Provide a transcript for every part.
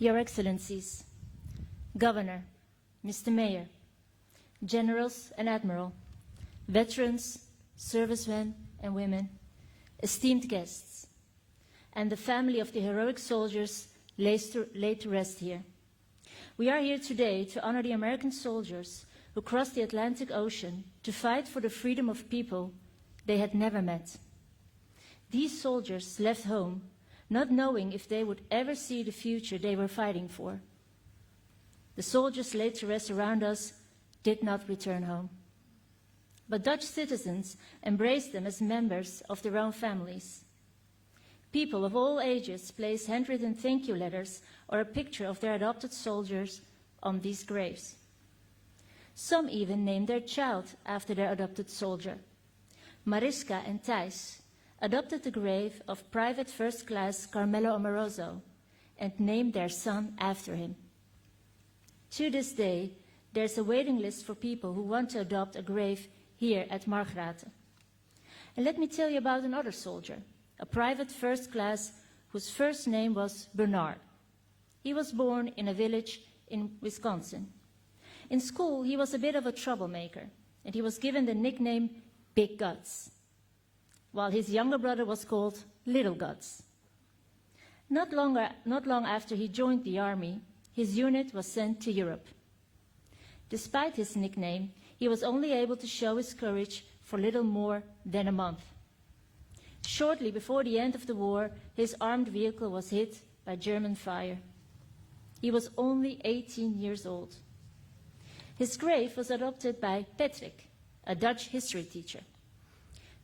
Your Excellencies, Governor, Mr. Mayor, Generals and Admiral, veterans, servicemen and women, esteemed guests, and the family of the heroic soldiers laid to rest here. We are here today to honor the American soldiers who crossed the Atlantic Ocean to fight for the freedom of people they had never met. These soldiers left home not knowing if they would ever see the future they were fighting for. The soldiers laid to rest around us did not return home. But Dutch citizens embraced them as members of their own families. People of all ages placed handwritten thank you letters or a picture of their adopted soldiers on these graves. Some even named their child after their adopted soldier. Mariska and Thijs adopted the grave of Private First Class Carmelo Amoroso and named their son after him. To this day, there's a waiting list for people who want to adopt a grave here at Margraten. And let me tell you about another soldier, a Private First Class whose first name was Bernard. He was born in a village in Wisconsin. In school, he was a bit of a troublemaker, and he was given the nickname Big Guts, while his younger brother was called Little Guts. Not long after he joined the army, his unit was sent to Europe. Despite his nickname, he was only able to show his courage for little more than a month. Shortly before the end of the war, his armed vehicle was hit by German fire. He was only 18 years old. His grave was adopted by Patrick, a Dutch history teacher.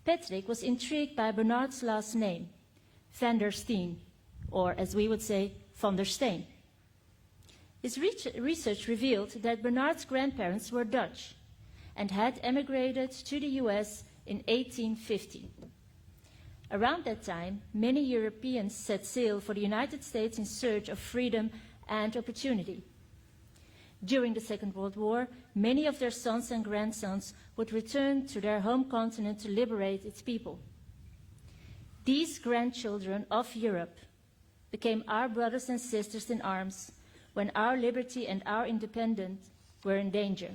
Patrick was intrigued by Bernard's last name, Van der Steen, or as we would say, Van der Steen. His research revealed that Bernard's grandparents were Dutch and had emigrated to the US in 1850. Around that time, many Europeans set sail for the United States in search of freedom and opportunity. During the Second World War, many of their sons and grandsons would return to their home continent to liberate its people. These grandchildren of Europe became our brothers and sisters in arms when our liberty and our independence were in danger.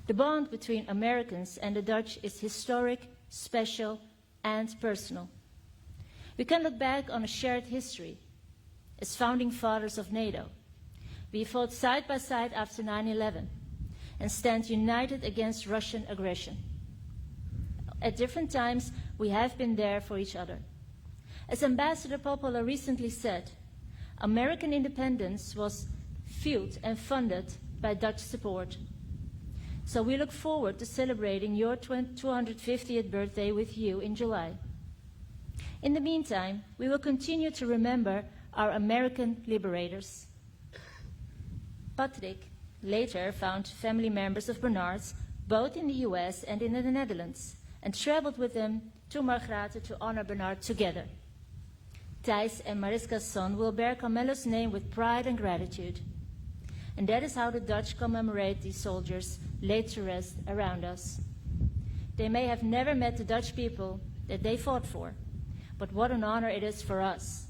The bond between Americans and the Dutch is historic, special, and personal. We can look back on a shared history as founding fathers of NATO. We fought side by side after 9/11 and stand united against Russian aggression. At different times, we have been there for each other. As Ambassador Popola recently said, American independence was fueled and funded by Dutch support. So we look forward to celebrating your 250th birthday with you in July. In the meantime, we will continue to remember our American liberators. Patrick later found family members of Bernard's, both in the US and in the Netherlands, and traveled with them to Margraten to honor Bernard together. Thijs and Mariska's son will bear Carmelo's name with pride and gratitude. And that is how the Dutch commemorate these soldiers laid to rest around us. They may have never met the Dutch people that they fought for, but what an honor it is for us,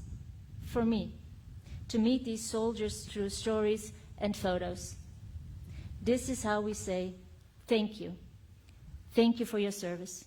for me, to meet these soldiers through stories and photos. This is how we say thank you. Thank you for your service.